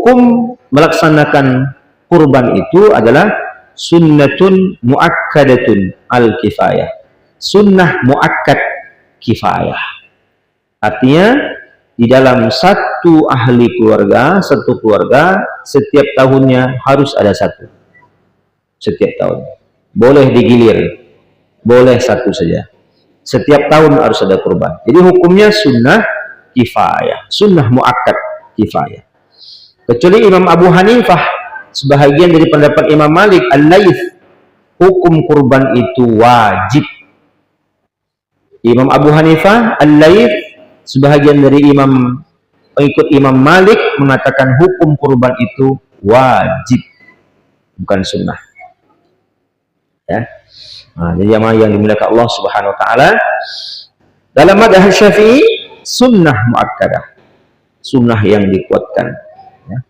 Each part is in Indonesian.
hukum melaksanakan kurban itu adalah sunnatun muakkadatun al-kifayah. Sunnah muakkad kifayah. Artinya di dalam satu ahli keluarga, satu keluarga, setiap tahunnya harus ada satu. Setiap tahun. Boleh digilir, boleh satu saja. Setiap tahun harus ada kurban. Jadi hukumnya sunnah kifayah, sunnah muakkad kifayah. Kecuali Imam Abu Hanifah, sebahagian dari pendapat Imam Malik, Al-Laits, hukum kurban itu wajib. Imam Abu Hanifah, Al-Laits, sebahagian dari pengikut Imam Malik mengatakan hukum kurban itu wajib, bukan sunnah. Ya. Nah, jadi yang dimuliakan Allah Subhanahu Wa Taala, dalam mazhab Syafi'i sunnah muakkadah, sunnah yang dikuatkan. Ya.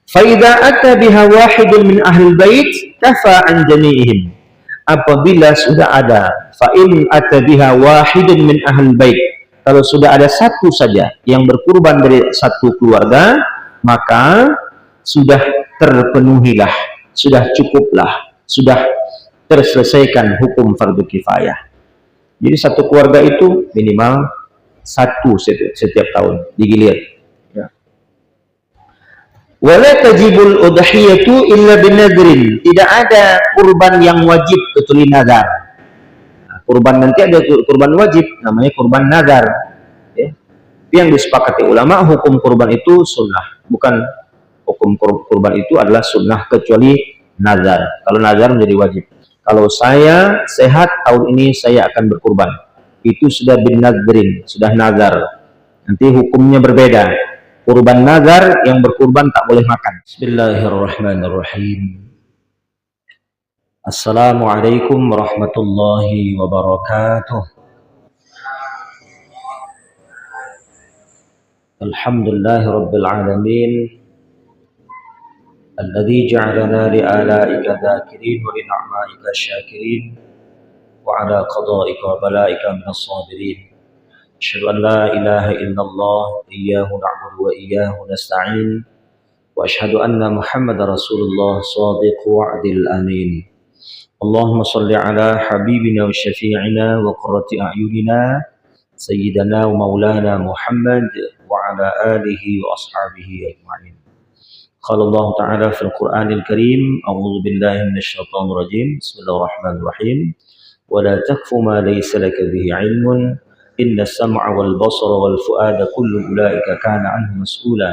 Fa idza ata biha wahidun min ahli bait kafa an jami'ihim. Apabila sudah ada, fa in ata biha wahidun min ahli bait, kalau sudah ada satu saja yang berkurban dari satu keluarga, maka sudah terpenuhilah, sudah cukuplah, sudah terselesaikan hukum fardu kifayah. Jadi satu keluarga itu minimal satu setiap tahun digilir. Ya. Wala tajibul udhiyatu illa binadrin. Tidak ada kurban yang wajib kecuali nazar. Nah, kurban nanti ada kurban wajib, namanya kurban nazar. Ya. Yang disepakati ulama, hukum kurban itu sunnah, bukan hukum kurban itu adalah sunnah kecuali nazar. Kalau nazar menjadi wajib. Kalau saya sehat tahun ini saya akan berkurban, itu sudah bin nadrin, sudah nazar. Nanti hukumnya berbeda. Kurban nazar yang berkurban tak boleh makan. Bismillahirrahmanirrahim. Assalamualaikum warahmatullahi wabarakatuh. Alhamdulillahirabbil alamin. الذي جعلنا لآلائك ذاكرين ولنعمائك شاكرين وعلى قضائك وبلائك من الصابرين. أشهد أن لا إله إلا الله إياه نعبد وإياه نستعين وأشهد أن محمد رسول الله صادق وعد الأمين. اللهم صل على حبيبنا وشفيعنا وقرة أعيننا سيدنا ومولانا محمد وعلى آله وأصحابه أجمعين. قال الله تعالى في القرآن الكريم أعوذ بالله من الشيطان الرجيم بسم الله الرحمن الرحيم ولا تكف ما ليس لك به علم إن السمع والبصر والفؤاد كل أولئك كان عنه مسؤولا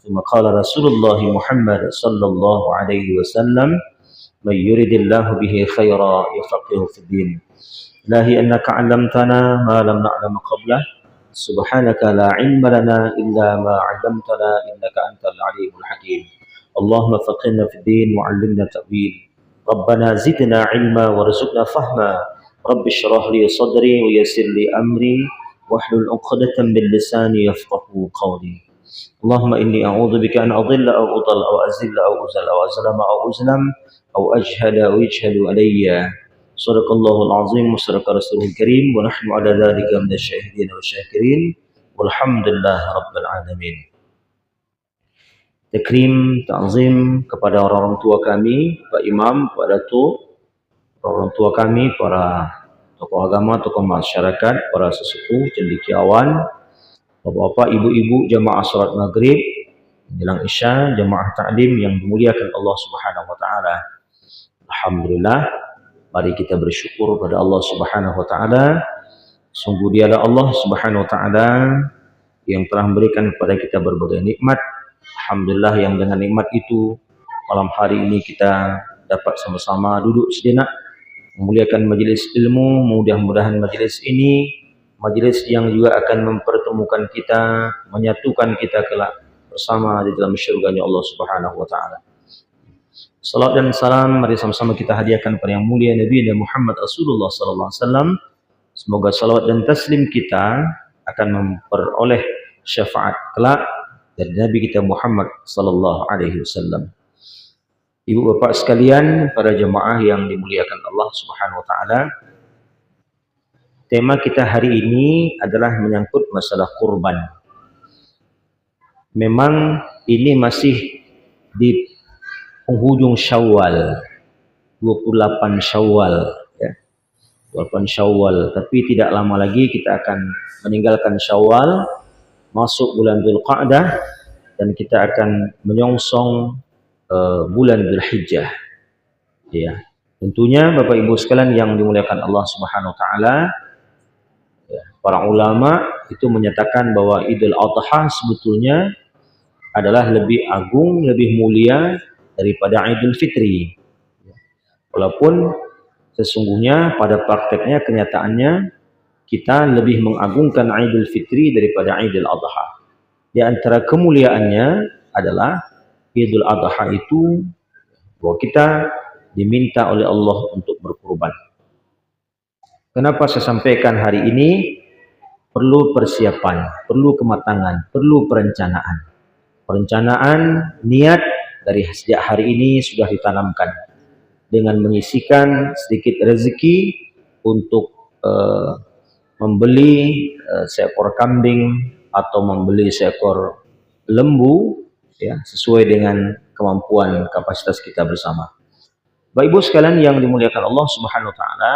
ثم قال رسول الله محمد صلى الله عليه وسلم من يرد الله به خيرا يفقهه في الدين. إلهي أنك علمتنا ما لم نعلم قبله سبحانك لا علم لنا إلا ما علمتنا إنك أنت العليم الحكيم. اللهم فقهنا في الدين وعلمنا التأويل. ربنا زدنا علما وارزقنا فهما. رب اشرح لي صدري ويسر لي أمري واحلل عقدة من لساني يفقهوا قولي. اللهم إني أعوذ بك أن أضل أو أضل أو أزل أو أزل أو أظلم أو أظلم أو أجهل أو يجهل علي. صدق الله العظيم وصدق رسوله الكريم ونحن على ذلك من الشاهدين والشاكرين والحمد لله رب العالمين. Takrim, ta'zim kepada orang tua kami, Pak Imam, Pak Datuk, orang tua kami, para tokoh agama, tokoh masyarakat, para sesepuh, cendekiawan, bapak-bapak, ibu-ibu, jamaah salat maghrib, menjelang isya, jamaah ta'lim yang dimuliakan Allah Subhanahu wa taala. Alhamdulillah, mari kita bersyukur pada Allah Subhanahu wa taala. Sungguh Dialah Allah Subhanahu wa taala yang telah memberikan kepada kita berbagai nikmat. Alhamdulillah yang dengan nikmat itu malam hari ini kita dapat sama-sama duduk sejenak memuliakan majelis ilmu. Mudah-mudahan majelis ini majelis yang juga akan mempertemukan kita, menyatukan kita kelak bersama di dalam syurganya Allah Subhanahu wa taala. Salat dan salam mari sama-sama kita hadiahkan kepada yang mulia Nabi Muhammad Rasulullah sallallahu alaihi wasallam. Semoga salawat dan taslim kita akan memperoleh syafaat kelak dari Nabi kita Muhammad sallallahu alaihi wasallam. Ibu bapak sekalian, para jemaah yang dimuliakan Allah Subhanahu wa taala. Tema kita hari ini adalah menyangkut masalah kurban. Memang ini masih di penghujung Syawal, 28 Syawal ya. 28 Syawal, tapi tidak lama lagi kita akan meninggalkan Syawal, masuk bulan Dzulqa'dah, dan kita akan menyongsong bulan Dzulhijjah. Ya. Tentunya Bapak Ibu sekalian yang dimuliakan Allah Subhanahu wa taala, ya, para ulama itu menyatakan bahwa Idul Adha sebetulnya adalah lebih agung, lebih mulia daripada Idul Fitri. Walaupun sesungguhnya pada prakteknya, kenyataannya kita lebih mengagungkan Idul Fitri daripada Idul Adha. Di antara kemuliaannya adalah Idul Adha itu bahwa kita diminta oleh Allah untuk berkurban. Kenapa saya sampaikan hari ini? Perlu persiapan, perlu kematangan, perlu perencanaan. Perencanaan, niat dari sejak hari ini sudah ditanamkan dengan menyisihkan sedikit rezeki untuk membeli seekor kambing atau membeli seekor lembu ya, sesuai dengan kemampuan kapasitas kita bersama. Bapak Ibu sekalian yang dimuliakan Allah Subhanahu wa taala,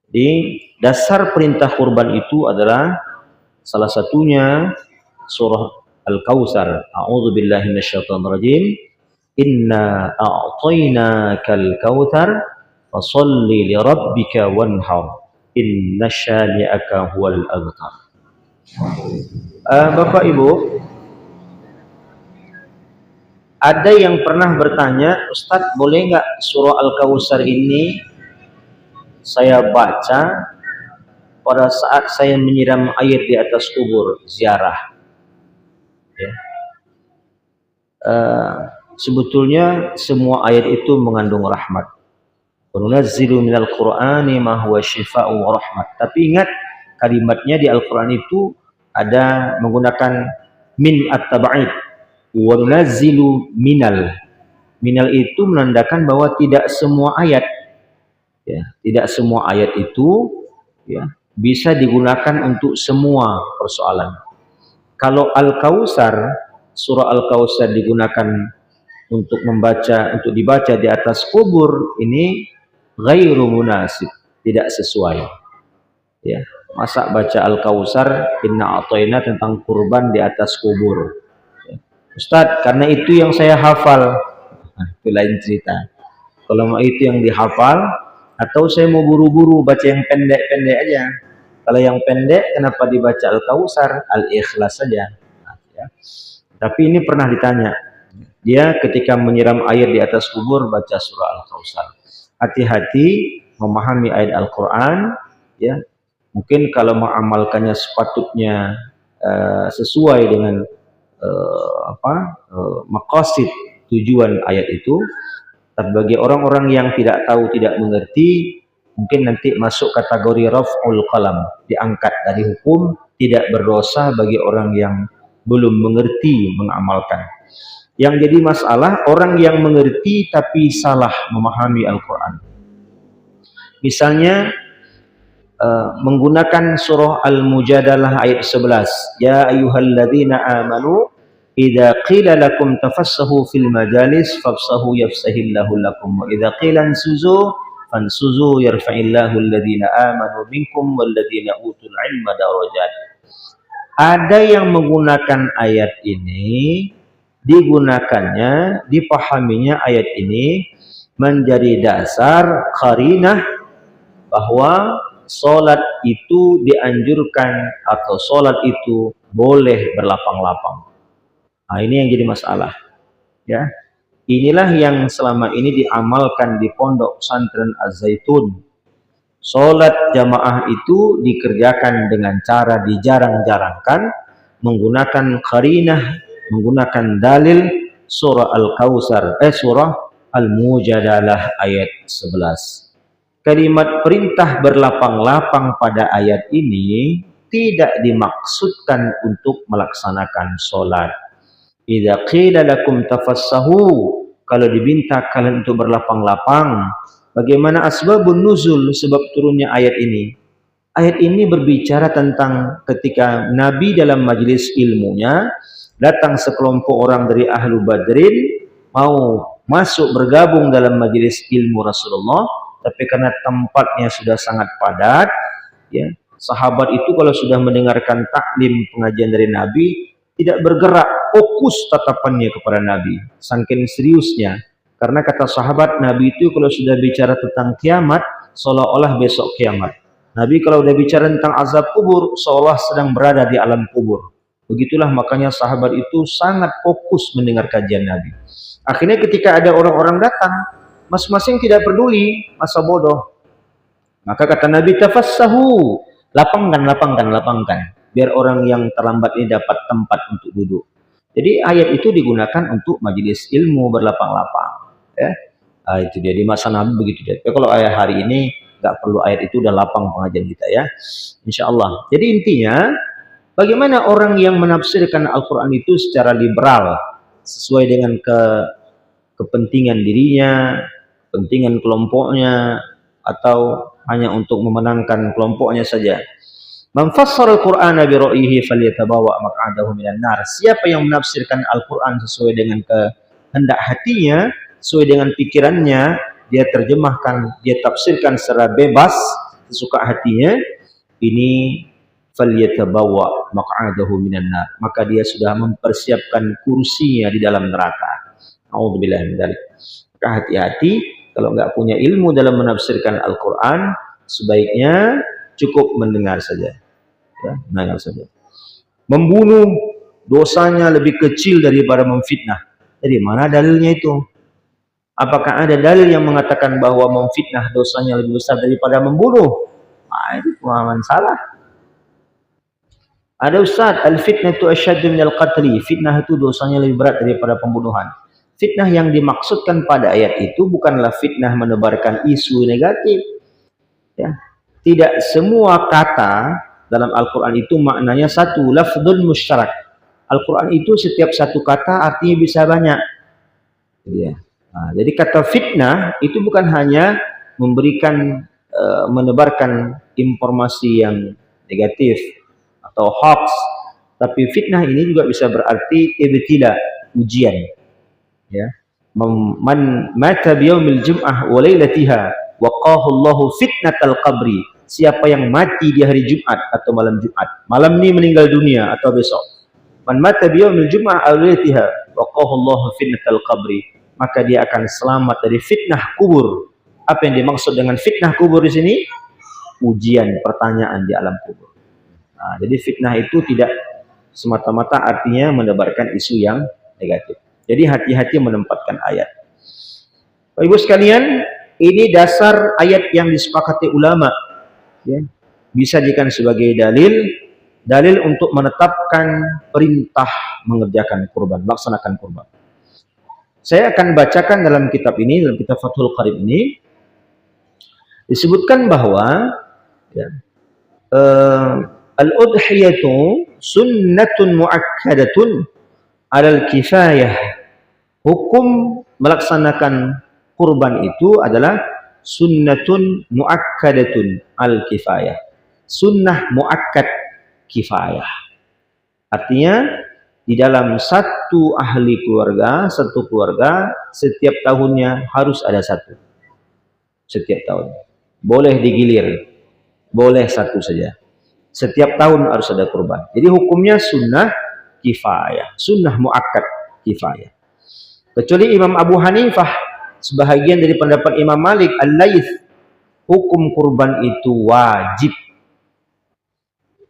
di dasar perintah kurban itu adalah salah satunya surah Al-Kautsar. A'udzubillahi minasyaitonirrajim. Inna a'tainakal kautsar fasholli lirabbika wanhar. Inna syani'aka huwal abtar. Bapak Ibu, ada yang pernah bertanya, Ustadz boleh nggak surah Al-Kautsar ini saya baca pada saat saya menyiram air di atas kubur ziarah? Ya. Sebetulnya semua ayat itu mengandung rahmat. Nunazzilu minal Qur'ani ma huwa syifaa'un wa rahmat. Tapi ingat, kalimatnya di Al-Qur'an itu ada menggunakan min at-tab'id. Wa nunazzilu minal. Minal itu menandakan bahwa tidak semua ayat, ya, tidak semua ayat itu ya bisa digunakan untuk semua persoalan. Kalau Al-Kautsar, surah Al-Kautsar digunakan untuk dibaca di atas kubur, ini ghairu munasib, tidak sesuai. Ya, masa baca Al-Kautsar, inna a'tayna tentang kurban di atas kubur. Ya. Ustadz, karena itu yang saya hafal. Nah, itu lain cerita. Kalau mau itu yang dihafal, atau saya mau buru-buru baca yang pendek-pendek aja. Kalau yang pendek, kenapa dibaca Al-Kautsar? Al-Ikhlas saja. Nah, ya. Tapi ini pernah ditanya. Dia ketika menyiram air di atas kubur baca surah Al-Kautsar. Hati-hati memahami ayat Al-Quran. Ya, mungkin kalau mengamalkannya sepatutnya sesuai dengan maqasid, tujuan ayat itu. Tapi bagi orang-orang yang tidak tahu, tidak mengerti, mungkin nanti masuk kategori raf'ul qalam, diangkat dari hukum tidak berdosa bagi orang yang belum mengerti mengamalkan. Yang jadi masalah orang yang mengerti tapi salah memahami Al-Quran. Misalnya menggunakan surah Al-Mujadalah ayat 11. Ya ayyuhalladzina amanu idza qila lakum tafassahu fil majalis fafsahu yafsahillahu lakum wa idza qila ansuzu fansuzu yarfa'illahu alladhina amanu minkum walladzina utul ilma darajat. Ada yang menggunakan ayat ini, digunakannya, dipahaminya ayat ini menjadi dasar qarinah bahwa sholat itu dianjurkan atau sholat itu boleh berlapang-lapang. Nah, ini yang jadi masalah. Ya, inilah yang selama ini diamalkan di pondok pesantren Az-Zaitun. Sholat jamaah itu dikerjakan dengan cara dijarang-jarangkan, menggunakan qarinah, menggunakan dalil surah Al-Kautsar, surah Al-Mujadalah ayat 11. Kalimat perintah berlapang-lapang pada ayat ini tidak dimaksudkan untuk melaksanakan sholat. Idza qila lakum tafassahu, kalau diminta kalian untuk berlapang-lapang. Bagaimana asbabun nuzul, sebab turunnya ayat ini? Ayat ini berbicara tentang ketika Nabi dalam majelis ilmunya datang sekelompok orang dari Ahlu Badrin mau masuk bergabung dalam majelis ilmu Rasulullah, tapi karena tempatnya sudah sangat padat, ya, sahabat itu kalau sudah mendengarkan taklim pengajian dari Nabi tidak bergerak, fokus tatapannya kepada Nabi, saking seriusnya. Karena kata sahabat, Nabi itu kalau sudah bicara tentang kiamat seolah-olah besok kiamat. Nabi kalau udah bicara tentang azab kubur seolah sedang berada di alam kubur. Begitulah makanya sahabat itu sangat fokus mendengar kajian Nabi. Akhirnya ketika ada orang-orang datang, masing-masing tidak peduli, masa bodoh. Maka kata Nabi, tafassahu, lapangkan, biar orang yang terlambat ini dapat tempat untuk duduk. Jadi ayat itu digunakan untuk majelis ilmu berlapang-lapang. Ya, itu dia di masa Nabi begitu dia. Tapi kalau ayat hari ini nggak perlu ayat itu, udah lapang pengajian kita ya, insya Allah. Jadi intinya, bagaimana orang yang menafsirkan Al-Quran itu secara liberal, sesuai dengan kepentingan dirinya, kepentingan kelompoknya, atau hanya untuk memenangkan kelompoknya saja. Man fassara al-Qur'ana bi ra'yihi falyatabawa maq'adahu minan nar. Siapa yang menafsirkan Al-Qur'an sesuai dengan kehendak hatinya, sesuai dengan pikirannya, dia terjemahkan, dia tafsirkan secara bebas, sesuka hatinya, ini falyatabawa maq'adahu minan nar. Maka dia sudah mempersiapkan kursinya di dalam neraka. A'udzubillahi min dzalik. Maka hati-hati, kalau nggak punya ilmu dalam menafsirkan Al-Quran, sebaiknya cukup mendengar saja. Ya, mendengar saja. Membunuh dosanya lebih kecil daripada memfitnah. Dari mana dalilnya itu? Apakah ada dalil yang mengatakan bahwa memfitnah dosanya lebih besar daripada membunuh? Nah, itu pemahaman salah. Ada Ustaz, al-fitnah itu asyaddu minal qatli. Fitnah itu dosanya lebih berat daripada pembunuhan. Fitnah yang dimaksudkan pada ayat itu bukanlah fitnah menebarkan isu negatif. Ya. Tidak semua kata dalam Al-Quran itu maknanya satu, lafdzun musyarak. Al-Quran itu setiap satu kata artinya bisa banyak. Ya. Nah, jadi kata fitnah itu bukan hanya memberikan, menebarkan informasi yang negatif atau hoax, tapi fitnah ini juga bisa berarti ibtila, ujian. Ya, man mata biyaumil jum'ah wa lailatiha waqahu Allahu fitnatal qabri. Siapa yang mati di hari Jumat atau malam Jumat, malam ini meninggal dunia atau besok, man mata biyaumil jum'ah wa lailatiha waqahu Allahu fitnatal qabri, maka dia akan selamat dari fitnah kubur. Apa yang dimaksud dengan fitnah kubur di sini? Ujian, pertanyaan di alam kubur. Nah, jadi fitnah itu tidak semata-mata artinya menebarkan isu yang negatif. Jadi hati-hati menempatkan ayat. Bapak Ibu sekalian, ini dasar ayat yang disepakati ulama. Ya, bisa dijadikan sebagai dalil untuk menetapkan perintah mengerjakan kurban, melaksanakan kurban. Saya akan bacakan dalam kitab ini, dalam kitab Fathul Qarib ini, disebutkan bahwa ya, al-udhiyatu sunnatun mu'akkadatun alal kifayah. Hukum melaksanakan kurban itu adalah sunnatun mu'akkadatun al-kifayah. Sunnah mu'akkad kifayah. Artinya di dalam satu ahli keluarga, satu keluarga, setiap tahunnya harus ada satu. Setiap tahun. Boleh digilir. Boleh satu saja. Setiap tahun harus ada kurban. Jadi hukumnya sunnah kifayah. Sunnah mu'akkad kifayah. Kecuali Imam Abu Hanifah, sebahagian dari pendapat Imam Malik, Al-Laits, hukum kurban itu wajib.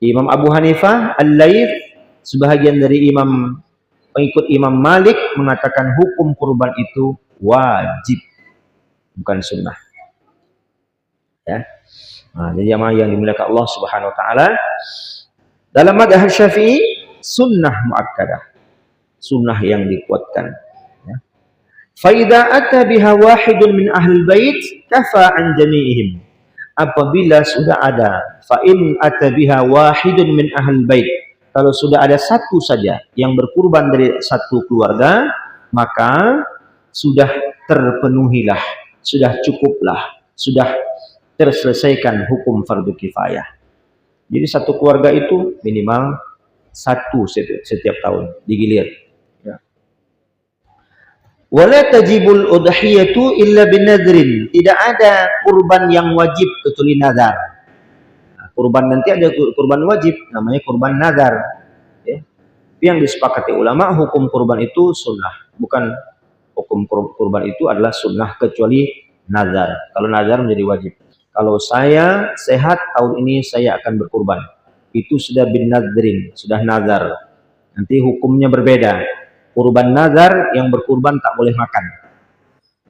Imam Abu Hanifah, Al-Laits, sebahagian dari pengikut Imam Malik mengatakan hukum kurban itu wajib, bukan sunnah. Ya. Nah, jadi yang dimuliakan Allah Subhanahu Wa Taala, dalam mazhab Syafi'i sunnah muakkadah, sunnah yang dikuatkan. Faida ata biha wahidun min ahlul bait kafa an jami'ihim. Apabila sudah ada, fa in ata biha wahidun min ahlul bait, kalau sudah ada satu saja yang berkurban dari satu keluarga, maka sudah terpenuhilah, sudah cukuplah, sudah terselesaikan hukum fardu kifayah. Jadi satu keluarga itu minimal satu setiap tahun digilir. Ya. Wala tajibul udhiyatu illa binadrin. Tidak ada kurban yang wajib kecuali nazar. Nah, kurban nanti ada kurban wajib, namanya kurban nazar. Ya. Yang disepakati ulama, hukum kurban itu sunnah, bukan hukum kurban itu adalah sunnah kecuali nazar. Kalau nazar menjadi wajib. Kalau saya sehat tahun ini saya akan berkurban, itu sudah bin nadrin, sudah nazar. Nanti hukumnya berbeda. Kurban nazar yang berkurban tak boleh makan.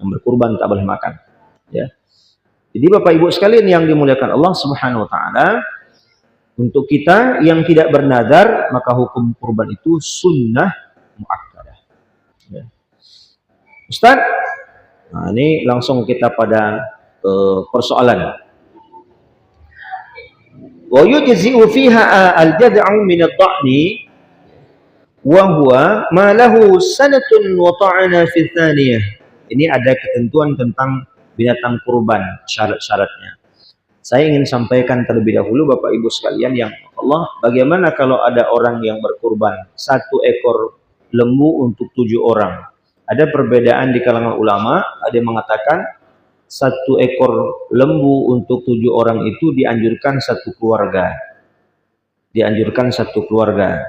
Yang berkurban tak boleh makan. Ya. Jadi Bapak Ibu sekalian yang dimuliakan Allah Subhanahu wa taala, untuk kita yang tidak bernazar, maka hukum kurban itu sunnah muakkadah. Ya. Ustaz, nah ini langsung kita pada persoalan. Wa yujzi'u fiha al-jad'u min ad-dha'ni wa huwa ma lahu sanatun wa ta'ana fi tsaniyah. Ini ada ketentuan tentang binatang kurban, syarat-syaratnya. Saya ingin sampaikan terlebih dahulu Bapak Ibu sekalian yang Allah, bagaimana kalau ada orang yang berkurban 1 ekor lembu untuk 7 orang? Ada perbedaan di kalangan ulama, ada yang mengatakan 1 ekor lembu untuk 7 orang itu dianjurkan 1 keluarga. Dianjurkan 1 keluarga.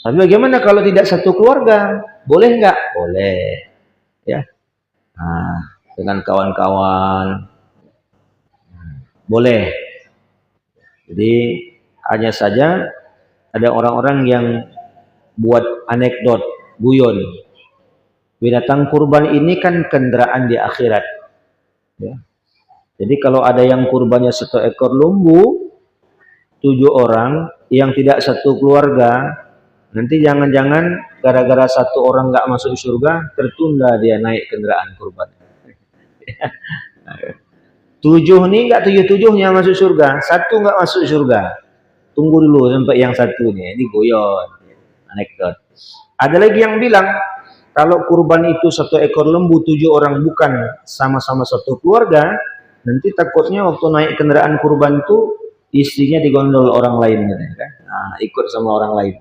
Tapi bagaimana kalau tidak 1 keluarga? Boleh nggak? Boleh. Ya. Nah, dengan kawan-kawan. Boleh. Jadi hanya saja ada orang-orang yang buat anekdot, guyon. Binatang kurban ini kan kendaraan di akhirat. Ya. Jadi kalau ada yang kurbannya 1 ekor lembu, 7 orang yang tidak 1 keluarga, nanti jangan-jangan gara-gara 1 orang nggak masuk surga, tertunda dia naik kendaraan kurban. 7 nih nggak 7-7-nya masuk surga, 1 nggak masuk surga. Tunggu dulu sampai yang 1 nih, ini guyon, anekdot. Ada lagi yang bilang, kalau kurban itu 1 ekor lembu 7 orang bukan sama-sama 1 keluarga, nanti takutnya waktu naik kendaraan kurban itu istrinya digondol orang lain, kan? Nah, ikut sama orang lain.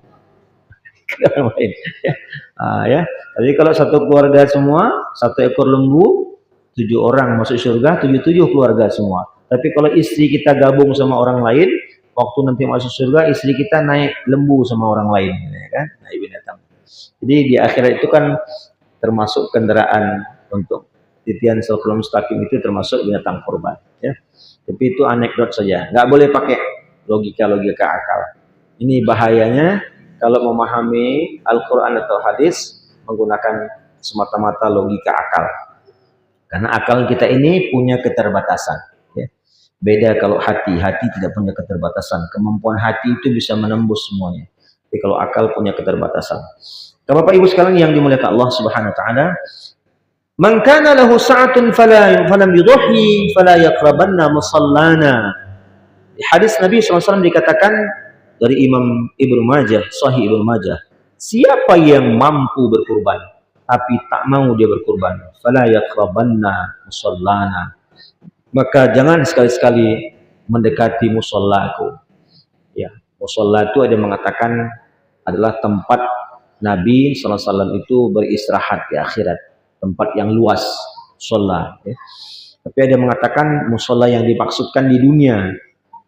Ya. Jadi kalau 1 keluarga semua, 1 ekor lembu, 7 orang masuk surga, 7 keluarga semua. Tapi kalau istri kita gabung sama orang lain, waktu nanti masuk surga, istri kita naik lembu sama orang lain, kan? Naik binatang. Jadi di akhirat itu kan termasuk kendaraan untuk titian siratal mustaqim itu termasuk binatang kurban. Ya. Tapi itu anekdot saja, nggak boleh pakai logika akal. Ini bahayanya kalau memahami Al-Quran atau hadis menggunakan semata-mata logika akal. Karena akal kita ini punya keterbatasan. Ya. Beda kalau hati tidak punya keterbatasan. Kemampuan hati itu bisa menembus semuanya. Tapi kalau akal punya keterbatasan. Bapak Ibu sekalian yang dimuliakan Allah Subhanahu wa taala, man kana lahu sa'atun falam yudhi fala yaqrabanna musallana. Di hadis Nabi SAW dikatakan dari Imam Ibnu Majah, Sahih Ibnu Majah, siapa yang mampu berkurban tapi tak mau dia berkurban, fala yaqrabanna musallana, maka jangan sekali-sekali mendekati musallaku. Ya, musalla itu ada yang mengatakan adalah tempat Nabi SAW itu beristirahat di akhirat, tempat yang luas, musolla. Ya. Tapi ada yang mengatakan musolla yang dimaksudkan di dunia.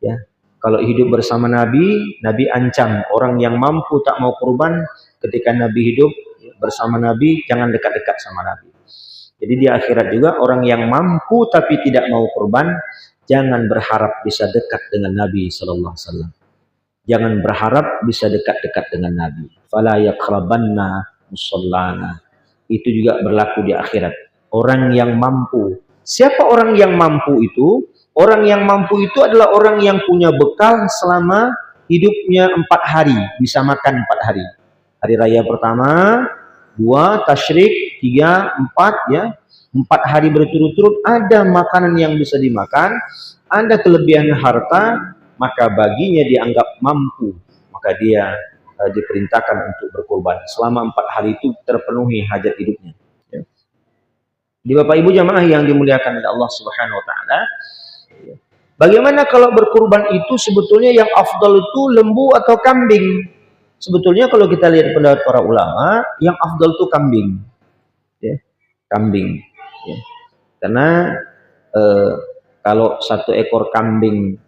Ya. Kalau hidup bersama Nabi, Nabi ancam orang yang mampu tak mau kurban ketika Nabi hidup bersama Nabi, jangan dekat-dekat sama Nabi. Jadi di akhirat juga orang yang mampu tapi tidak mau kurban, jangan berharap bisa dekat dengan Nabi SAW. Jangan berharap bisa dekat-dekat dengan Nabi. Fala yaqrabanna musallana. Itu juga berlaku di akhirat. Orang yang mampu. Siapa orang yang mampu itu? Orang yang mampu itu adalah orang yang punya bekal selama hidupnya 4 hari. Bisa makan 4 hari. Hari raya pertama, 2, tasyrik, 3, 4, ya. 4 hari berturut-turut ada makanan yang bisa dimakan. Ada kelebihan harta, maka baginya dianggap mampu, maka dia diperintahkan untuk berkorban. Selama 4 hari itu terpenuhi hajat hidupnya. Ya. Di Bapak Ibu jamaah yang dimuliakan oleh Allah Subhanahu wa taala, ya. Bagaimana kalau berkurban itu sebetulnya yang afdal itu lembu atau kambing? Sebetulnya kalau kita lihat pendapat para ulama, yang afdal itu kambing. Ya, kambing. Ya. Karena kalau satu ekor kambing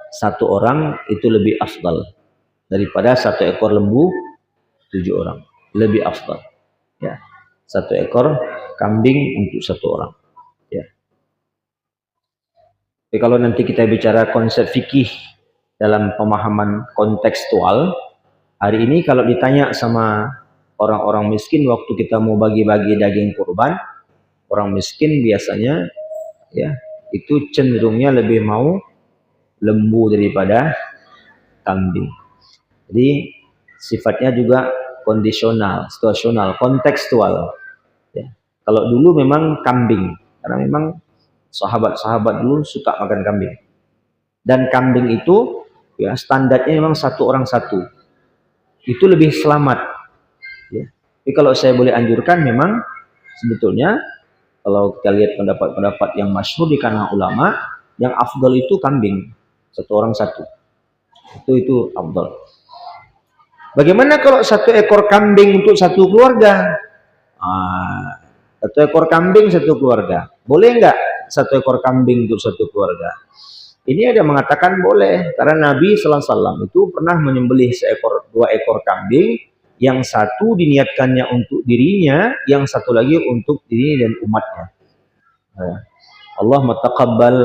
satu orang itu lebih afdal daripada satu ekor lembu 7 orang. Lebih afdal. Ya. Satu ekor kambing untuk satu orang. Ya. Tapi kalau nanti kita bicara konsep fikih dalam pemahaman kontekstual, hari ini kalau ditanya sama orang-orang miskin waktu kita mau bagi-bagi daging kurban, orang miskin biasanya ya itu cenderungnya lebih mau lembu daripada kambing. Jadi sifatnya juga kondisional, situasional, kontekstual. Ya. Kalau dulu memang kambing, karena memang sahabat-sahabat dulu suka makan kambing. Dan kambing itu ya standarnya memang satu orang satu. Itu lebih selamat. Ya. Tapi kalau saya boleh anjurkan memang sebetulnya kalau kita lihat pendapat-pendapat yang masyhur di kalangan ulama, yang afdal itu kambing, satu orang satu. Itu afdal. Bagaimana kalau satu ekor kambing untuk satu keluarga? Satu ekor kambing satu keluarga. Boleh nggak satu ekor kambing untuk satu keluarga? Ini ada mengatakan boleh, karena Nabi Sallallahu Alaihi Wasallam itu pernah menyembelih dua ekor kambing, yang satu diniatkannya untuk dirinya, yang satu lagi untuk diri dan umatnya. Allah taqabbal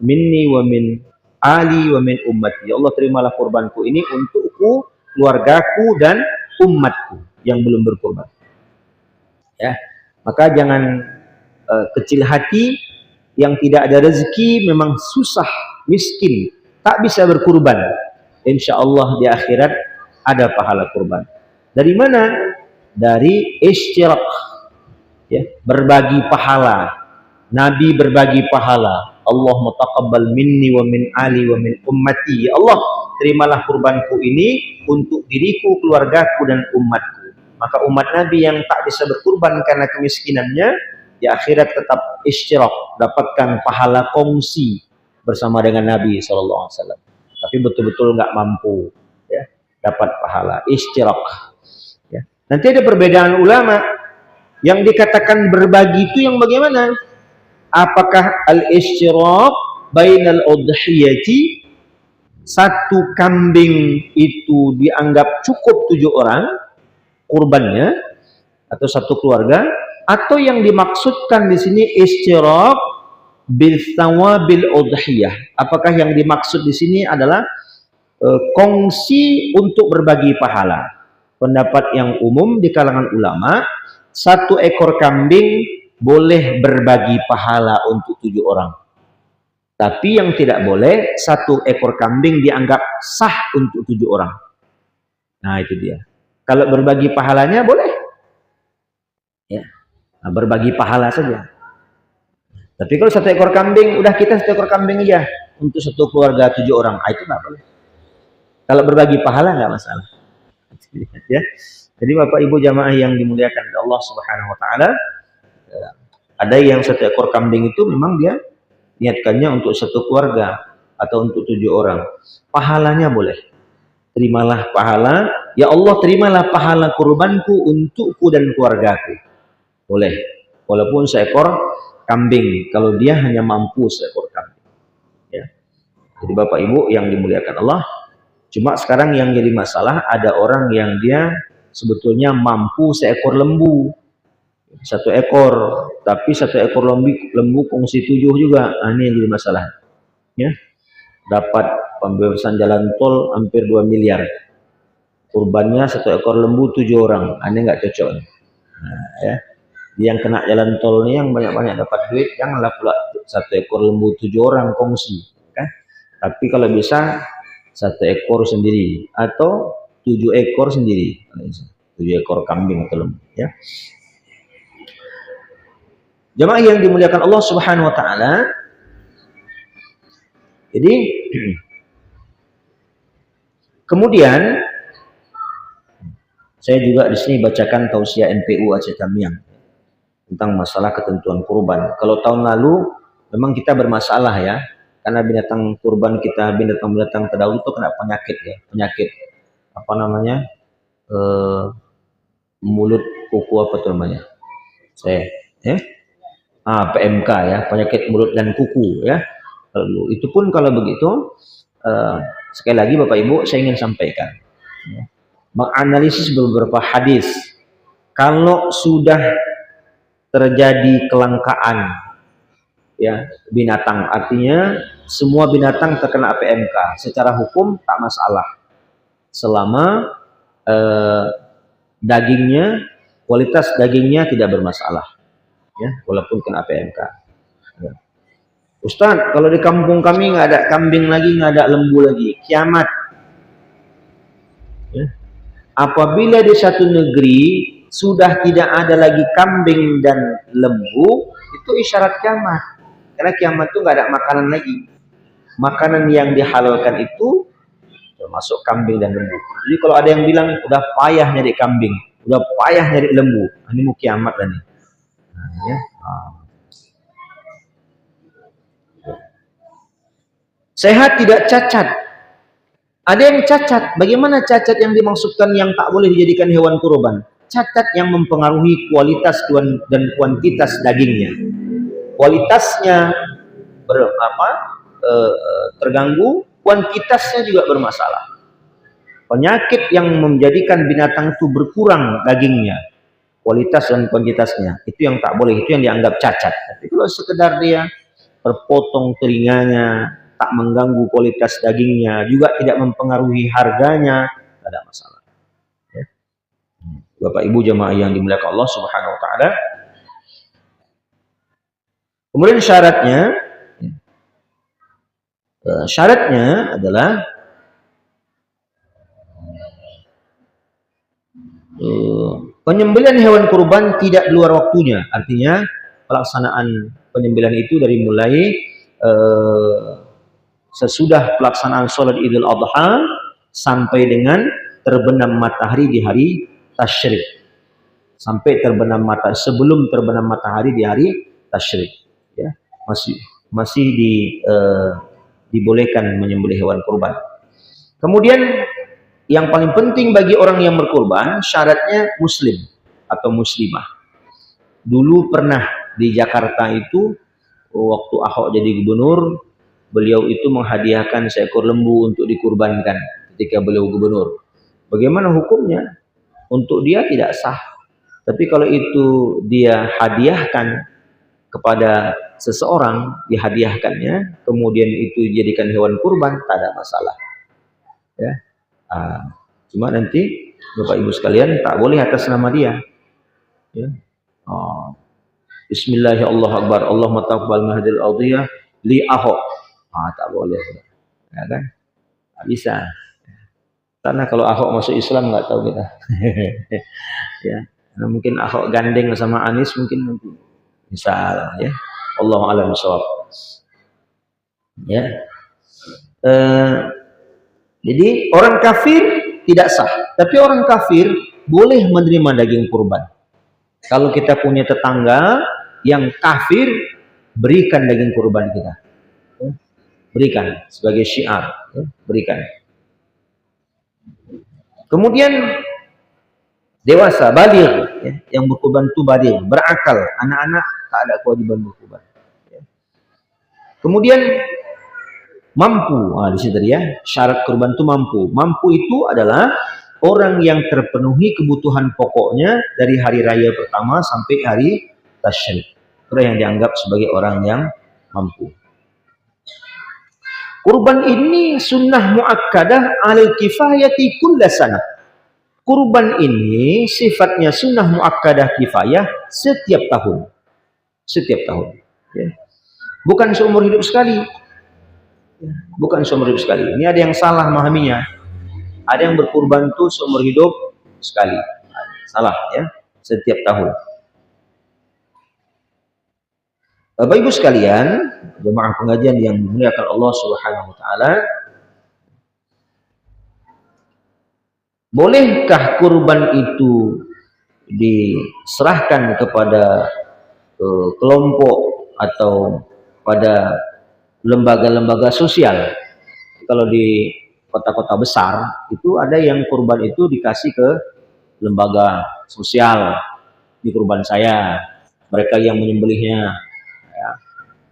minni wa min ali wa min ummati. Allah terimalah kurbanku ini untukku, keluargaku dan umatku yang belum berkurban. Ya, maka jangan kecil hati. Yang tidak ada rezeki memang susah, miskin, tak bisa berkurban. Insya Allah di akhirat ada pahala kurban. Dari mana? Dari ishtirak, ya, berbagi pahala. Nabi berbagi pahala. Allah taqabbal minni wa min ali wa min ummati. Ya Allah, terimalah kurbanku ini untuk diriku, keluargaku dan umatku. Maka umat Nabi yang tak bisa berkurban karena kemiskinannya, di akhirat tetap ishtirak, dapatkan pahala kongsi bersama dengan Nabi SAW. Tapi betul-betul nggak mampu, ya, dapat pahala ishtirak. Ya. Nanti ada perbedaan ulama yang dikatakan berbagi itu yang bagaimana? Apakah al-ishtirak bainal udhiyati, satu kambing itu dianggap cukup 7 orang kurbannya atau satu keluarga? Atau yang dimaksudkan di sini ishtirak bil thawabil udhiyah? Apakah yang dimaksud di sini adalah kongsi untuk berbagi pahala? Pendapat yang umum di kalangan ulama, satu ekor kambing boleh berbagi pahala untuk 7 orang. Tapi yang tidak boleh, satu ekor kambing dianggap sah untuk 7 orang. Nah itu dia. Kalau berbagi pahalanya boleh. Ya. Nah, berbagi pahala saja. Tapi kalau satu ekor kambing, udah kita satu ekor kambing aja untuk satu keluarga 7 orang, itu nggak boleh. Kalau berbagi pahala nggak masalah. Ya. Jadi Bapak Ibu jamaah yang dimuliakan oleh Allah Subhanahu Wa Taala, ada yang satu ekor kambing itu memang dia niatkannya untuk satu keluarga atau untuk 7 orang. Pahalanya boleh. Terimalah pahala, ya Allah terimalah pahala kurbanku untukku dan keluargaku. Boleh, walaupun seekor kambing, kalau dia hanya mampu seekor kambing. Ya. Jadi Bapak Ibu yang dimuliakan Allah, cuma sekarang yang jadi masalah ada orang yang dia sebetulnya mampu seekor lembu, satu ekor, tapi satu ekor lembu kongsi 7 juga. Nah, ini yang jadi masalah. Ya, dapat pembebasan jalan tol hampir 2 miliar. Kurbannya satu ekor lembu 7 orang. Ini nggak cocok. Nah, ya. Yang kena jalan tol ini yang banyak-banyak dapat duit, janganlah pula satu ekor lembu 7 orang kongsi, kan? Tapi kalau bisa satu ekor sendiri atau 7 ekor sendiri, 7 ekor kambing atau lembu, ya. Jemaah yang dimuliakan Allah Subhanahu Wa Taala, jadi kemudian saya juga di sini bacakan tausiah NPU Aceh Tamiang tentang masalah ketentuan kurban. Kalau tahun lalu memang kita bermasalah ya, karena binatang kurban kita, binatang-binatang terdahulu itu kena penyakit ya, penyakit apa namanya, eh, mulut kuku apa tuh namanya, saya eh PMK ya, penyakit mulut dan kuku ya. Lalu itu pun kalau begitu, eh, sekali lagi Bapak Ibu saya ingin sampaikan, ya, menganalisis beberapa hadis. Kalau sudah terjadi kelangkaan ya binatang, artinya semua binatang terkena PMK, secara hukum tak masalah selama eh, dagingnya, kualitas dagingnya tidak bermasalah ya, walaupun kena PMK ya. Ustaz, kalau di kampung kami nggak ada kambing lagi, nggak ada lembu lagi, kiamat ya. Apabila di satu negeri sudah tidak ada lagi kambing dan lembu, itu isyarat kiamat. Karena kiamat itu nggak ada makanan lagi. Makanan yang dihalalkan itu termasuk kambing dan lembu. Jadi kalau ada yang bilang udah payah nyari kambing, udah payah nyari lembu, ini mau kiamat dan nih. Nah, ya. Sehat tidak cacat. Ada yang cacat. Bagaimana cacat yang dimaksudkan yang tak boleh dijadikan hewan kurban? Cacat yang mempengaruhi kualitas dan kuantitas dagingnya. Kualitasnya terganggu, kuantitasnya juga bermasalah. Penyakit yang menjadikan binatang itu berkurang dagingnya, kualitas dan kuantitasnya, itu yang tak boleh, itu yang dianggap cacat. Tapi kalau sekedar dia terpotong telinganya, tak mengganggu kualitas dagingnya, juga tidak mempengaruhi harganya, tidak ada masalah. Ya. Bapak Ibu jemaah yang dimuliakan Allah Subhanahu Wa Taala. Kemudian syaratnya adalah penyembelihan hewan kurban tidak di luar waktunya. Artinya pelaksanaan penyembelihan itu dari mulai sesudah pelaksanaan sholat Idul Adha sampai dengan terbenam matahari di hari tasyrik, sampai terbenam matahari, sebelum terbenam matahari di hari tasyrik ya, masih dibolehkan menyembelih hewan kurban. Kemudian yang paling penting bagi orang yang berkurban, syaratnya muslim atau muslimah. Dulu pernah di Jakarta itu, waktu Ahok jadi gubernur, beliau itu menghadiahkan seekor lembu untuk dikurbankan ketika beliau gubernur. Bagaimana hukumnya? Untuk dia tidak sah. Tapi kalau itu dia hadiahkan kepada seseorang, dihadiahkannya, kemudian itu dijadikan hewan kurban, tak ada masalah. Ya. Cuma nanti Bapak Ibu sekalian tak boleh atas nama dia. Ya. Bismillahirrahmanirrahim. Allahumma taqabbal mahadil adhiyah li Ahok. Tak boleh. Ya kan? Tak bisa. Karena kalau Ahok masuk Islam nggak tahu kita. Ya. Nah, mungkin Ahok gandeng sama Anies mungkin nanti. Misal ya. Allahu a'lam bishawab. Ya. Jadi orang kafir tidak sah, tapi orang kafir boleh menerima daging kurban. Kalau kita punya tetangga yang kafir, berikan daging kurban kita. Berikan sebagai syiar, berikan. Kemudian dewasa, baligh, ya, yang berkurban itu baligh, berakal. Anak-anak tak ada kewajiban berkurban. Ya. Kemudian mampu, di situ ya, syarat kurban itu mampu. Mampu itu adalah orang yang terpenuhi kebutuhan pokoknya dari hari raya pertama sampai hari tasyrik. Itu yang dianggap sebagai orang yang mampu. Kurban ini sunnah muakkadah alal kifayati kulla sanah. Kurban ini sifatnya sunnah muakkadah kifayah setiap tahun. Setiap tahun. Ya. Bukan seumur hidup sekali. Bukan seumur hidup sekali. Ini ada yang salah memahaminya. Ada yang berkurban itu seumur hidup sekali. Salah ya. Setiap tahun. Bapak Ibu sekalian, jemaah pengajian yang dimuliakan Allah Subhanahu wa taala, bolehkah kurban itu diserahkan kepada kelompok atau pada lembaga-lembaga sosial. Kalau di kota-kota besar itu ada yang kurban itu dikasih ke lembaga sosial, di kurban saya, mereka yang menyembelihnya, ya,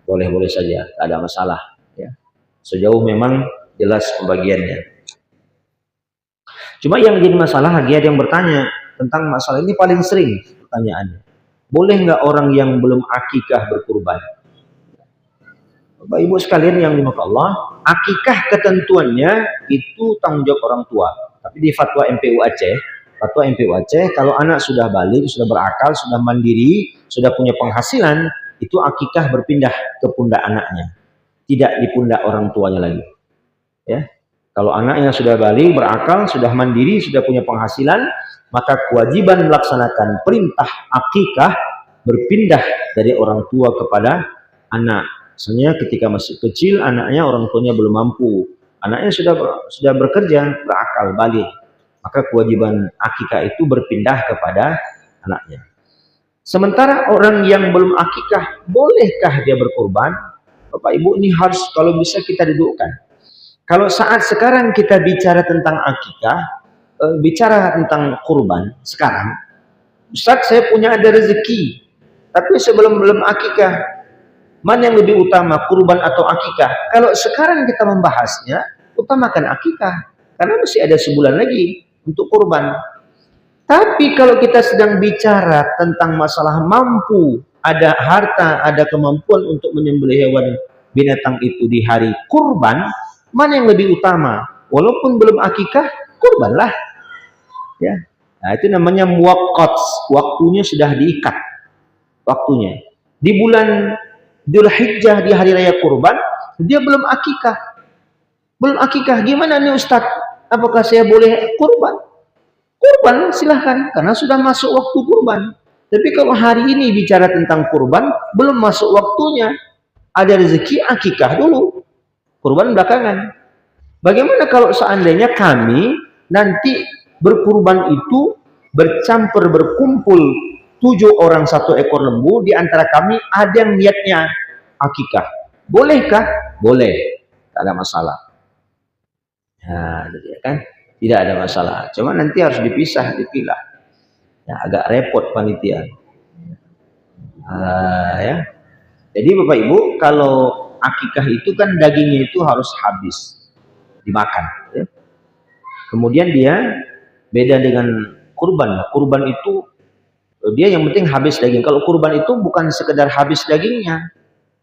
boleh-boleh saja, tak ada masalah, ya. Sejauh memang jelas pembagiannya. Cuma yang jadi masalah lagi ada yang bertanya tentang masalah ini paling sering pertanyaannya. Boleh nggak orang yang belum akikah berkurban? Bapak Ibu sekalian yang dimaksud Allah, akikah ketentuannya itu tanggung jawab orang tua. Tapi di fatwa MPU Aceh, kalau anak sudah balik, sudah berakal, sudah mandiri, sudah punya penghasilan, itu akikah berpindah ke pundak anaknya, tidak di pundak orang tuanya lagi. Ya, kalau anaknya sudah balik, berakal, sudah mandiri, sudah punya penghasilan, maka kewajiban melaksanakan perintah akikah berpindah dari orang tua kepada anak. Misalnya ketika masih kecil, anaknya orang tuanya belum mampu, anaknya sudah bekerja, berakal, balik, maka kewajiban akikah itu berpindah kepada anaknya. Sementara orang yang belum akikah, bolehkah dia berkorban? Bapak Ibu, ini harus kalau bisa kita dudukkan. Kalau saat sekarang kita bicara tentang akikah, bicara tentang kurban sekarang, Ustaz saya punya ada rezeki, tapi sebelum akikah, mana yang lebih utama, kurban atau akikah? Kalau sekarang kita membahasnya, utamakan akikah, karena masih ada sebulan lagi untuk kurban. Tapi kalau kita sedang bicara tentang masalah mampu, ada harta, ada kemampuan untuk menyembelih hewan binatang itu di hari kurban, mana yang lebih utama? Walaupun belum akikah, kurbanlah. Ya. Nah, itu namanya muwaqqat, waktunya sudah diikat. Waktunya. Di bulan Dzulhijjah di hari raya kurban, dia belum akikah. Belum akikah, gimana nih Ustaz? Apakah saya boleh kurban? Kurban silahkan, karena sudah masuk waktu kurban. Tapi kalau hari ini bicara tentang kurban, belum masuk waktunya. Ada rezeki akikah dulu, kurban belakangan. Bagaimana kalau seandainya kami nanti berkurban itu bercampur berkumpul 7 orang 1 ekor lembu, di antara kami ada yang niatnya akikah. Bolehkah? Boleh, tidak ada masalah. Nah, kan? Tidak ada masalah. Cuma nanti harus dipilah. Ya, agak repot panitia. Ya. Jadi Bapak Ibu, kalau akikah itu kan dagingnya itu harus habis dimakan. Ya. Kemudian dia beda dengan kurban. Kurban itu dia yang penting habis daging. Kalau kurban itu bukan sekedar habis dagingnya.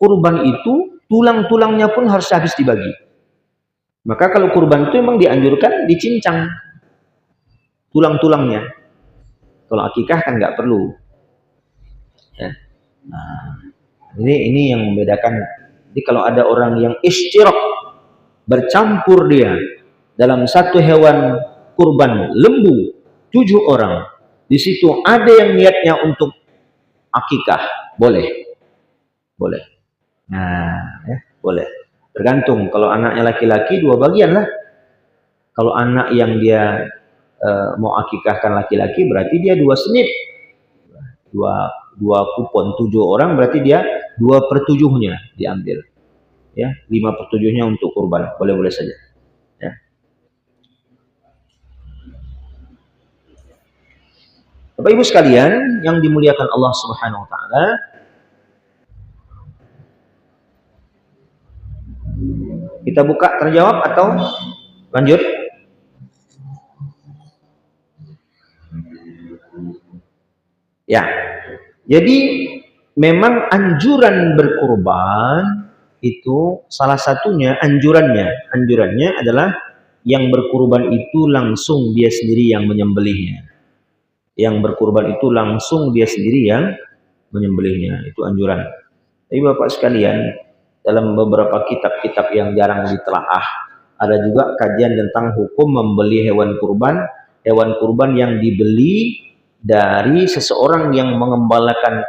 Kurban itu tulang-tulangnya pun harus habis dibagi. Maka kalau kurban itu memang dianjurkan dicincang tulang-tulangnya. Kalau akikah kan nggak perlu. Ya. Nah, ini yang membedakan. Jadi kalau ada orang yang istirak, bercampur dia dalam satu hewan kurban lembu 7 orang, di situ ada yang niatnya untuk akikah, boleh. Nah, ya, boleh. Tergantung. Kalau anaknya laki-laki 2 bagian lah. Kalau anak yang dia mau akikahkan laki-laki, berarti dia 2 senit, 2 kupon 7 orang, berarti dia 2/7-nya diambil. Ya, 5/7-nya untuk kurban, boleh-boleh saja. Ya. Bapak Ibu sekalian yang dimuliakan Allah Subhanahu wa taala, kita buka terjawab atau lanjut? Ya. Jadi memang anjuran berkurban itu salah satunya anjurannya adalah yang berkurban itu langsung dia sendiri yang menyembelihnya. Yang berkurban itu langsung dia sendiri yang menyembelihnya, itu anjuran. Tapi Bapak sekalian, dalam beberapa kitab-kitab yang jarang ditelaah, ada juga kajian tentang hukum membeli hewan kurban yang dibeli dari seseorang yang mengembalakan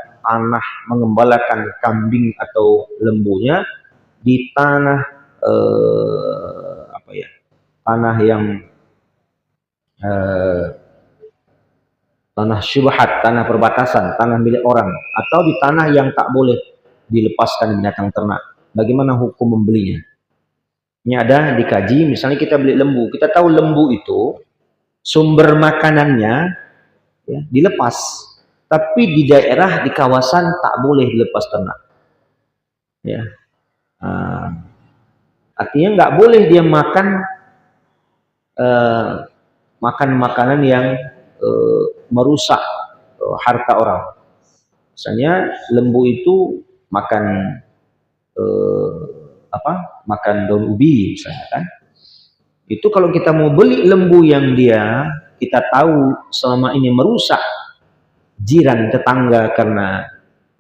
kambing atau lembunya di tanah tanah yang tanah syubhat, tanah perbatasan, tanah milik orang, atau di tanah yang tak boleh dilepaskan binatang ternak. bagaimana hukum membelinya. Ini ada dikaji, misalnya kita beli lembu, kita tahu lembu itu sumber makanannya ya, dilepas, tapi di daerah, di kawasan tak boleh dilepas ternak. Ya, artinya nggak boleh dia makan makanan yang merusak harta orang. Misalnya lembu itu makan makan daun ubi misalnya kan. Itu kalau kita mau beli lembu yang kita tahu selama ini merusak jiran tetangga karena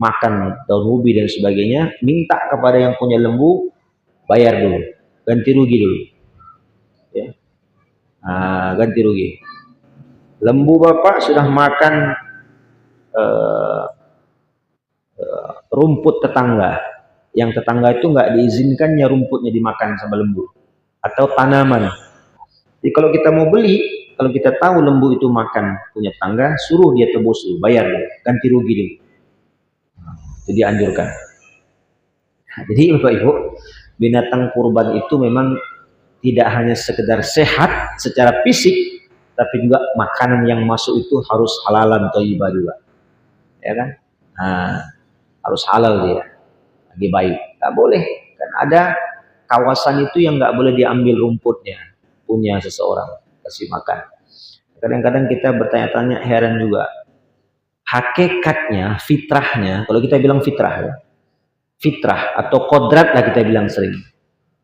makan daun ubi dan sebagainya, minta kepada yang punya lembu bayar dulu, ganti rugi dulu. Ya. Ganti rugi. Lembu bapak sudah makan rumput tetangga, yang tetangga itu nggak diizinkannya rumputnya dimakan sama lembu, atau tanaman. Jadi kalau kita mau beli, kalau kita tahu lembu itu makan punya tetangga, suruh dia tebus dulu, bayar dulu, ganti rugi dulu. Itu dianjurkan. Jadi Bapak Ibu, binatang kurban itu memang tidak hanya sekedar sehat secara fisik, tapi juga makanan yang masuk itu harus halalan thayyibah juga. Ya kan? Harus halal dia. Lagi baik. Nggak boleh. Kan ada kawasan itu yang nggak boleh diambil rumputnya. Punya seseorang. Kasih makan. Kadang-kadang kita bertanya-tanya, heran juga. Hakikatnya, fitrahnya, kalau kita bilang fitrah ya. Fitrah atau kodrat lah kita bilang sering.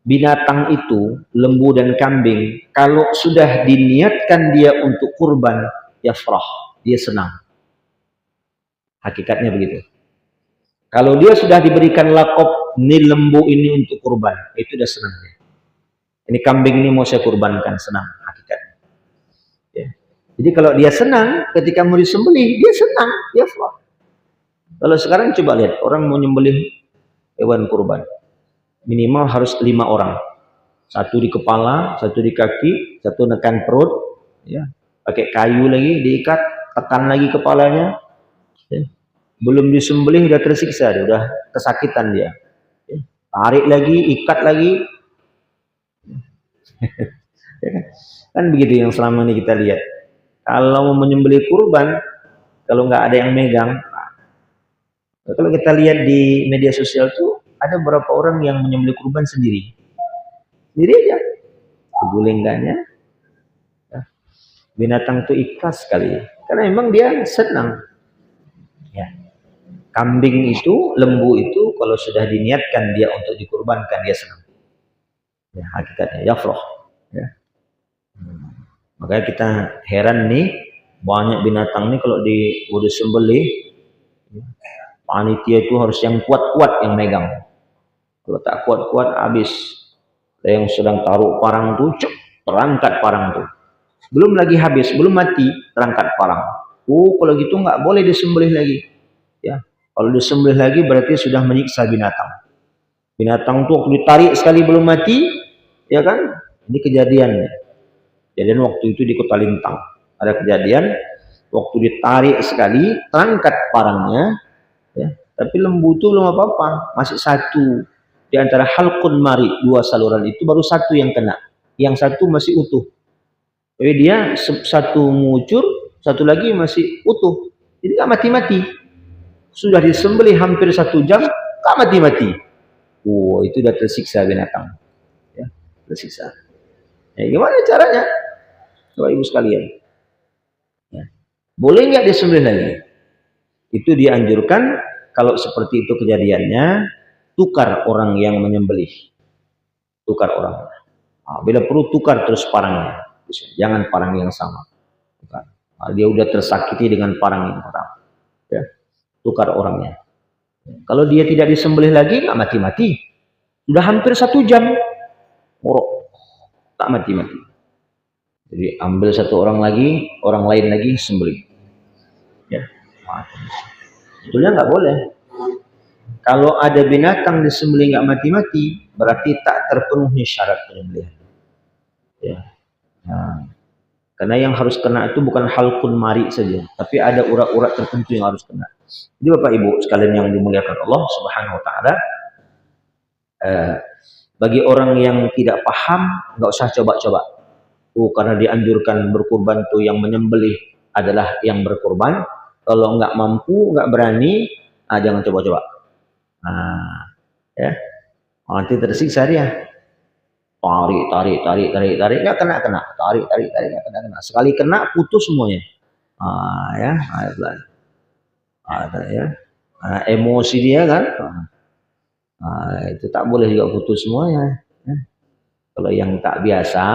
Binatang itu, lembu dan kambing, kalau sudah diniatkan dia untuk kurban, yafrah, dia senang. Hakikatnya begitu. Kalau dia sudah diberikan lakop, ini lembu ini untuk kurban, itu udah senang dia. Ini kambing ini mau saya kurbankan, senang hakikatnya. Ya. Jadi kalau dia senang, ketika mau disembelih, dia senang, yafrah. Kalau sekarang coba lihat, orang mau nyembelih hewan kurban. Minimal harus 5 orang. Satu di kepala, satu di kaki, satu nekan perut, ya. Pakai kayu lagi, diikat, tekan lagi kepalanya. Ya. Belum disembelih udah tersiksa, dia udah kesakitan dia. Ya. Tarik lagi, ikat lagi. Ya. Kan begitu yang selama ini kita lihat. Kalau mau menyembelih kurban, kalau nggak ada yang megang, kalau kita lihat di media sosial tuh ada beberapa orang yang menyembelih kurban sendiri aja, digulingkannya. Ya. Binatang itu ikhlas sekali, karena memang dia senang. Ya. Kambing itu, lembu itu, kalau sudah diniatkan dia untuk dikurbankan, dia senang. Ya, hakikatnya yafrah. Ya. Makanya kita heran nih, banyak binatang nih kalau disembelih, panitia itu harus yang kuat-kuat yang megang. Kalau tak kuat-kuat habis. Ada yang sedang taruh parang tuh, terangkat parang tuh. Belum lagi habis, belum mati, terangkat parang. Kalau gitu nggak boleh disembelih lagi. Ya, kalau disembelih lagi berarti sudah menyiksa binatang. Binatang tuh waktu ditarik sekali belum mati, ya kan? Ini kejadiannya. Kejadian waktu itu di Kota Lintang. Ada kejadian waktu ditarik sekali, terangkat parangnya, ya. Tapi lembu itu belum apa-apa, masih satu. Di antara halqun mari, 2 saluran itu baru satu yang kena, yang satu masih utuh. Jadi dia satu ngucur, satu lagi masih utuh. Jadi nggak mati-mati. Sudah disembelih hampir 1 jam, nggak mati-mati. Itu udah tersiksa binatang. Ya, tersiksa. Ya, gimana caranya? Bapak Ibu sekalian. Ya. Boleh nggak disembelih lagi? Itu dianjurkan kalau seperti itu kejadiannya, tukar orang yang menyembelih. Tukar orang. Bila perlu tukar terus parangnya. Jangan parang yang sama. Tukar. Dia udah tersakiti dengan parang yang pertama. Ya. Tukar orangnya. Kalau dia tidak disembelih lagi, nggak mati-mati. Sudah hampir 1 jam. Ngorok. Tak mati-mati. Jadi ambil satu orang lagi, orang lain lagi sembelih. Ya. Sebetulnya nggak boleh. Kalau ada binatang disembelih nggak mati-mati, berarti tak terpenuhi syarat penyembelihan. Ya. Nah, karena yang harus kena itu bukan halqun mari saja, tapi ada urat-urat tertentu yang harus kena. Jadi Bapak Ibu sekalian yang dimuliakan Allah Subhanahu wa taala, Eh, bagi orang yang tidak paham, nggak usah coba-coba. Karena dianjurkan berkurban tuh yang menyembelih adalah yang berkurban. Kalau nggak mampu, nggak berani, jangan coba-coba. Ya, nanti tersiksa dia. Tarik, nggak kena, tarik, nggak kena. Sekali kena, putus semuanya. Ya, ya. Emosi dia kan, itu tak boleh juga putus semuanya. Ya. Kalau yang tak biasa,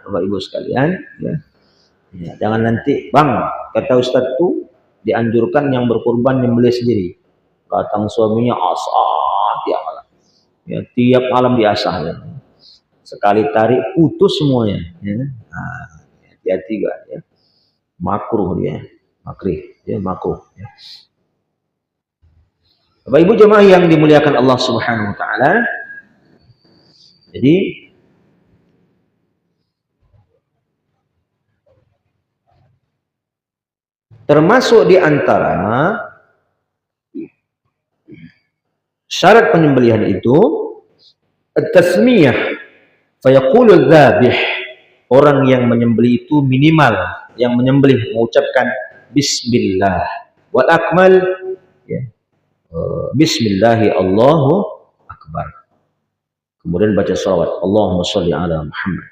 Bapak Ibu sekalian, ya, jangan nanti, Bang, kata Ustadz tuh dianjurkan yang berkorban nyembelih sendiri. Datang suaminya asah tiap malam, ya, tiap malam diasah. Ya. Sekali tarik putus semuanya. Ya. Hati-hati juga, ya. Makruh dia, makruh. Ya. Bapak Ibu jemaah yang dimuliakan Allah Subhanahu Wa Taala, jadi termasuk di antara syarat penyembelihan itu at-tasmiyah, fayaqulu dzabih, orang yang menyembelih itu minimal yang menyembelih mengucapkan bismillah wal akmal, ya, bismillahi Allahu akbar, kemudian baca shalawat Allahumma sholli ala Muhammad,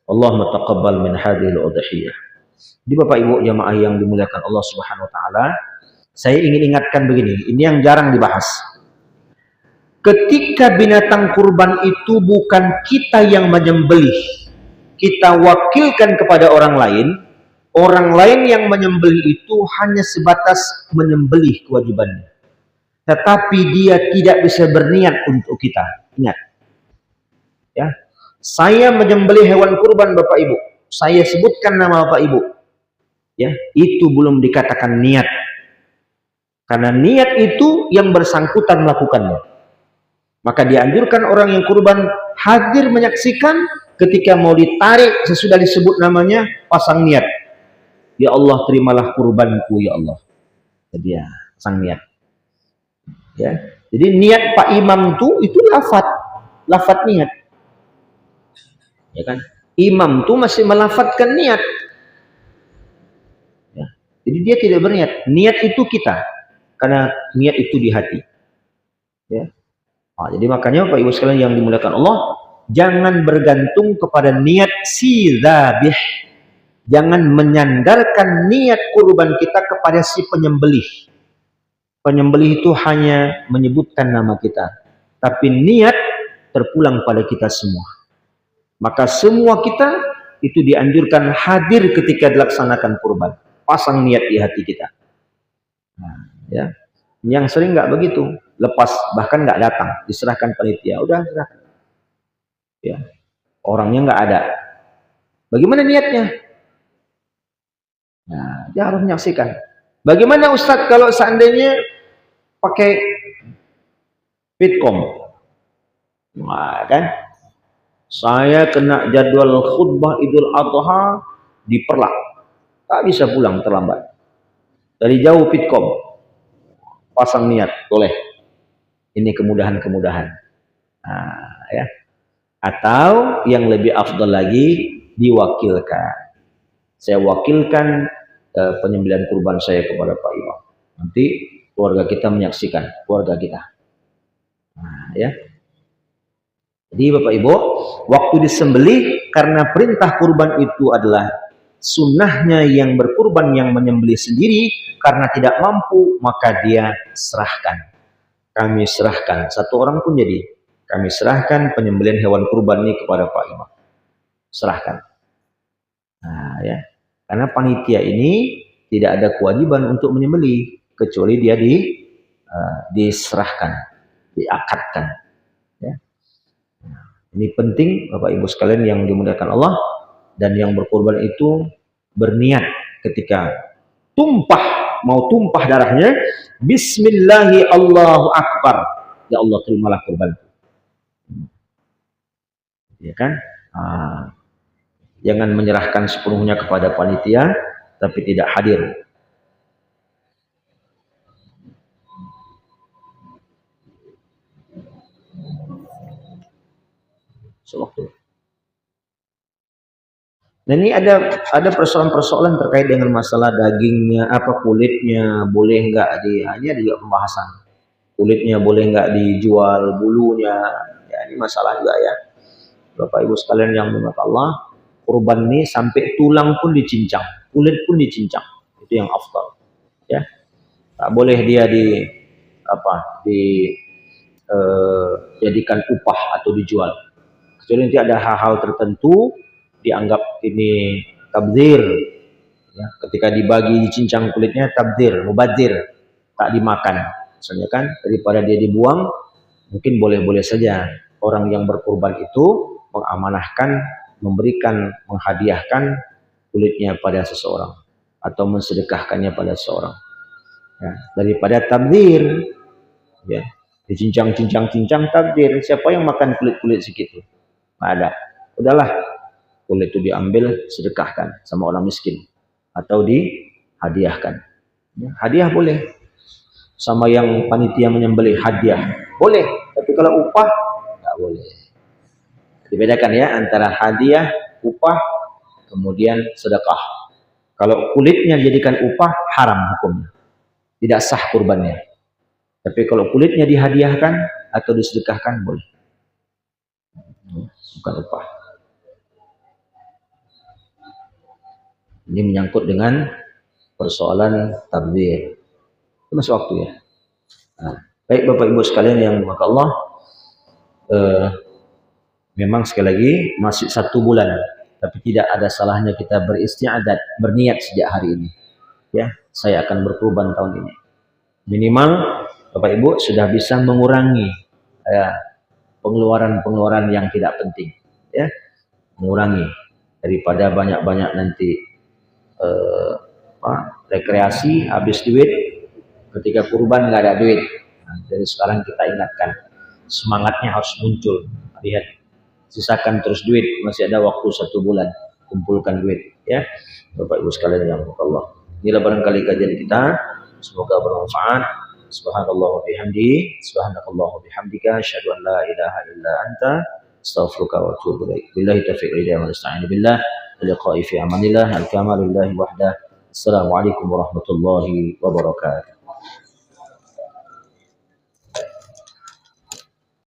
Allahumma taqabbal min hadhil udhiyah. Jadi Bapak Ibu jamaah yang dimuliakan Allah Subhanahu Wa Taala, saya ingin ingatkan begini, ini yang jarang dibahas. Ketika binatang kurban itu bukan kita yang menyembelih, kita wakilkan kepada orang lain yang menyembelih itu hanya sebatas menyembelih kewajibannya. Tetapi dia tidak bisa berniat untuk kita. Ingat. Ya. Saya menyembelih hewan kurban Bapak Ibu. Saya sebutkan nama Bapak Ibu. Ya, itu belum dikatakan niat. Karena niat itu yang bersangkutan melakukannya. Maka dianjurkan orang yang kurban hadir menyaksikan ketika mau ditarik sesudah disebut namanya, pasang niat. Ya Allah, terimalah kurbanku ya Allah. Jadi ya, pasang niat. Ya. Jadi niat Pak Imam itu lafaz niat. Ya kan? Imam tuh masih melafatkan niat. Ya. Jadi dia tidak berniat. Niat itu kita. Karena niat itu di hati. Ya. Jadi makanya Pak Ibu sekalian yang dimuliakan Allah, jangan bergantung kepada niat si dzabih. Jangan menyandarkan niat kurban kita kepada si penyembelih. Penyembelih itu hanya menyebutkan nama kita. Tapi niat terpulang pada kita semua. Maka semua kita itu dianjurkan hadir ketika dilaksanakan kurban. Pasang niat di hati kita. Ya. Yang sering nggak begitu, lepas bahkan nggak datang, diserahkan panitia, udah serahkan. Ya. Orangnya nggak ada. Bagaimana niatnya? Nah, dia harus menyaksikan. Bagaimana Ustadz kalau seandainya pakai Fitcom? Nah, kan? Saya kena jadwal khutbah Idul Adha diperlak. Tak bisa pulang terlambat. Dari jauh Fitcom. Pasang niat, boleh. Ini kemudahan-kemudahan. Nah, ya. Atau yang lebih afdal lagi, diwakilkan. Saya wakilkan penyembelihan kurban saya kepada Pak Imam. Nanti keluarga kita menyaksikan, keluarga kita. Nah, ya. Jadi Bapak Ibu, waktu disembelih, karena perintah kurban itu adalah sunnahnya yang berkurban yang menyembelih sendiri, karena tidak mampu maka dia serahkan. Kami serahkan, satu orang pun jadi. Kami serahkan penyembelihan hewan kurban ini kepada Pak Imam. Serahkan. Nah, ya. Karena panitia ini tidak ada kewajiban untuk menyembelih kecuali dia diserahkan, diakadkan. Ya. Nah, ini penting Bapak Ibu sekalian yang dimuliakan Allah, dan yang berkorban itu berniat ketika mau tumpah darahnya, Bismillahi Allahu Akbar. Ya Allah, terimalah kurban. Ya kan? Jangan menyerahkan sepenuhnya kepada panitia tapi tidak hadir. sewaktu. Nah ini ada persoalan-persoalan terkait dengan masalah dagingnya, apa kulitnya boleh nggak ini ada juga pembahasan. Kulitnya boleh nggak dijual, bulunya, ya ini masalah juga ya. Bapak Ibu sekalian yang dimuliakan Allah, kurban ini sampai tulang pun dicincang, kulit pun dicincang, itu yang afdal. Ya, tak boleh dia jadikan upah atau dijual. Kecuali nanti ada hal-hal tertentu dianggap ini tabdzir, ya, ketika dibagi dicincang kulitnya tabdzir, mubadzir, tak dimakan misalnya kan, daripada dia dibuang, mungkin boleh-boleh saja orang yang berkurban itu mengamanahkan, memberikan, menghadiahkan kulitnya pada seseorang atau mensedekahkannya pada seseorang, ya, daripada tabdzir, ya, dicincang-cincang tabdzir. Siapa yang makan kulit-kulit segitu? Nggak ada. Udahlah, kulit itu diambil, sedekahkan sama orang miskin atau dihadiahkan. Ya, hadiah boleh, sama yang panitia menyembelih hadiah boleh, tapi kalau upah nggak boleh. Dibedakan ya antara hadiah, upah, kemudian sedekah. Kalau kulitnya dijadikan upah, haram hukumnya, tidak sah kurbannya. Tapi kalau kulitnya dihadiahkan atau disedekahkan boleh, bukan upah. Ini menyangkut dengan persoalan tabdzir. Itu masih waktu ya. Nah, baik Bapak Ibu sekalian yang dimuliakan Allah, memang sekali lagi masih 1 bulan, tapi tidak ada salahnya kita beristiadat, berniat sejak hari ini. Ya, saya akan berkurban tahun ini. Minimal Bapak Ibu sudah bisa mengurangi pengeluaran-pengeluaran yang tidak penting, ya, mengurangi daripada banyak-banyak nanti rekreasi habis duit, ketika kurban nggak ada duit. Nah, dari sekarang kita ingatkan, semangatnya harus muncul. Lihat, sisakan terus duit, masih ada waktu 1 bulan, kumpulkan duit, ya Bapak Ibu sekalian yang Allah. Inilah barangkali kajian kita, semoga bermanfaat. Subhanallah wa bihamdi, subhanakallah wa bihamdika, asyhadu an la ilaha illa anta, astaghfiruka wa atubu ilaik. Billahi taufiq wal hidayah, wa nasta'inu billah, liqa'i fi amanillah, al-kamalu lillahi wahdah. Assalamualaikum warahmatullahi wabarakatuh.